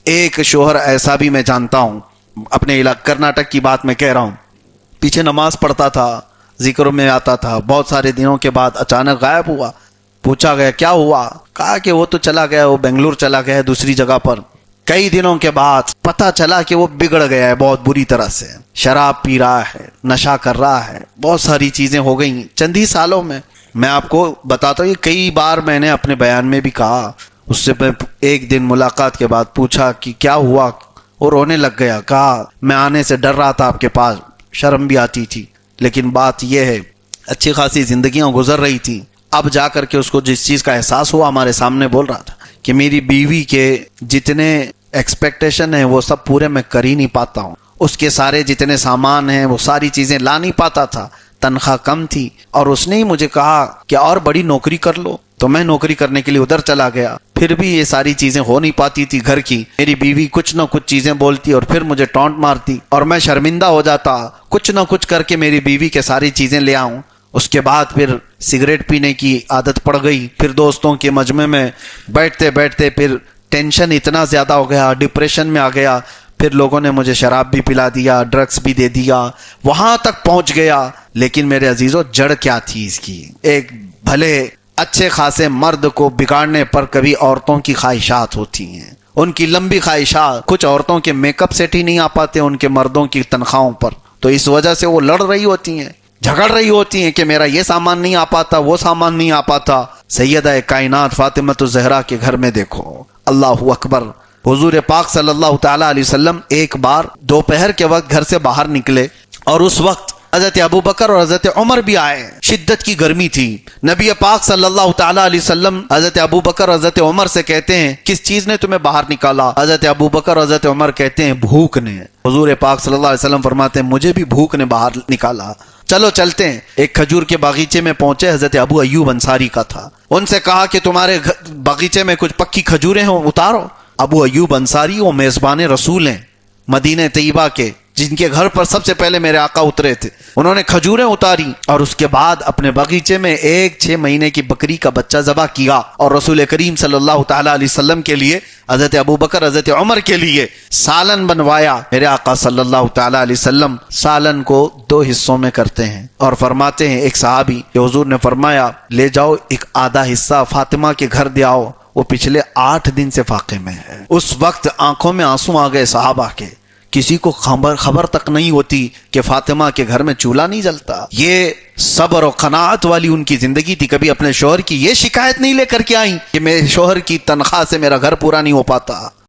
ایک شوہر ایسا بھی میں جانتا ہوں، اپنے علاقے کرناٹک کی بات میں کہہ رہا ہوں، پیچھے نماز پڑھتا تھا، ذکر میں آتا تھا، بہت سارے دنوں کے بعد اچانک غائب ہوا۔ پوچھا گیا کیا ہوا؟ کہا کہ وہ تو چلا گیا، وہ بنگلور چلا گیا ہے دوسری جگہ پر۔ کئی دنوں کے بعد پتہ چلا کہ وہ بگڑ گیا ہے بہت بری طرح سے، شراب پی رہا ہے، نشہ کر رہا ہے، بہت ساری چیزیں ہو گئی چند ہی سالوں میں۔ میں آپ کو بتاتا ہوں، یہ کئی بار میں نے اپنے بیان میں بھی کہا۔ اس سے میں ایک دن ملاقات کے بعد پوچھا کہ کیا ہوا، وہ رونے لگ گیا۔ کہا میں آنے سے ڈر رہا تھا آپ کے پاس، شرم بھی آتی تھی، لیکن بات یہ ہے اچھی خاصی زندگیاں گزر رہی تھی، اب جا کر کے اس کو جس چیز کا احساس ہوا، ہمارے سامنے بول رہا تھا کہ میری بیوی کے جتنے ایکسپیکٹیشن ہیں وہ سب پورے میں کر ہی نہیں پاتا ہوں، اس کے سارے جتنے سامان ہیں وہ ساری چیزیں لا نہیں پاتا تھا، تنخواہ کم تھی، اور اس نے ہی مجھے کہا کہ اور بڑی نوکری کر لو، تو میں نوکری کرنے کے لیے ادھر چلا گیا، پھر بھی یہ ساری چیزیں ہو نہیں پاتی تھی گھر کی۔ میری بیوی کچھ نہ کچھ چیزیں بولتی اور پھر مجھے ٹونٹ مارتی، اور میں شرمندہ ہو جاتا، کچھ نہ کچھ کر کے میری بیوی کے ساری چیزیں لے آؤں۔ اس کے بعد پھر سگریٹ پینے کی عادت پڑ گئی، پھر دوستوں کے مجمع میں بیٹھتے بیٹھتے پھر ٹینشن اتنا زیادہ ہو گیا، ڈپریشن میں آ گیا، پھر لوگوں نے مجھے شراب بھی پلا دیا، ڈرگس بھی دے دیا، وہاں تک پہنچ گیا۔ لیکن میرے عزیزو، جڑ کیا تھی اس کی؟ ایک بھلے اچھے خاصے مرد کو بگاڑنے پر کبھی عورتوں کی خواہشات ہوتی ہیں، ان کی لمبی خواہشات۔ کچھ عورتوں کے میک اپ سیٹ ہی نہیں آ پاتے ان کے مردوں کی تنخواہوں پر، تو اس وجہ سے وہ لڑ رہی ہوتی ہیں، جھگڑ رہی ہوتی ہیں کہ میرا یہ سامان نہیں آ پاتا، وہ سامان نہیں آ پاتا۔ سیدہ کائنات فاطمۃ الزہرا کے گھر میں دیکھو، اللہ اکبر، حضور پاک صلی اللہ تعالی علیہ وسلم ایک بار دوپہر کے وقت گھر سے باہر نکلے، اور اس وقت حضرت ابو بکر اور حضرت عمر بھی آئے، شدت کی گرمی تھی۔ نبی پاک صلی اللہ تعالی علیہ وسلم حضرت ابو بکر اور حضرت عمر سے کہتے ہیں کس چیز نے تمہیں باہر نکالا؟ حضرت ابو بکر اور حضرت عمر کہتے ہیں بھوک نے۔ حضور پاک صلی اللہ علیہ وسلم فرماتے ہیں مجھے بھی بھوک نے باہر نکالا، چلو چلتے ہیں۔ ایک کھجور کے باغیچے میں پہنچے، حضرت ابو ایوب انصاری کا تھا، ان سے کہا کہ تمہارے باغیچے میں کچھ پکی کھجوریں ہوں اتارو۔ ابو ایوب انصاری وہ میزبان رسول ہیں مدینہ طیبہ کے، جن کے گھر پر سب سے پہلے میرے آقا اترے تھے۔ انہوں نے کھجوریں اتاری اور اس کے بعد اپنے باغیچے میں ایک 6 مہینے کی بکری کا بچہ ذبح کیا، اور رسول کریم صلی اللہ تعالی علیہ وسلم کے لیے، حضرت ابو بکر حضرت عمر کے لیے سالن بنوایا۔ میرے آقا صلی اللہ تعالی علیہ وسلم سالن کو 2 حصوں میں کرتے ہیں، اور فرماتے ہیں ایک صحابی کہ حضور نے فرمایا لے جاؤ ایک آدھا حصہ فاطمہ کے گھر دے آؤ، وہ پچھلے 8 دن سے فاقے میں ہے۔ اس وقت آنکھوں میں آنسو آ گئے صحابہ کے، کسی کو خبر تک نہیں ہوتی کہ فاطمہ کے گھر میں چولہا نہیں جلتا۔ یہ صبر و قناعت والی ان کی زندگی تھی، کبھی اپنے شوہر کی یہ شکایت نہیں لے کر کے آئیں کہ میرے شوہر کی تنخواہ سے میرا گھر پورا نہیں ہو پاتا۔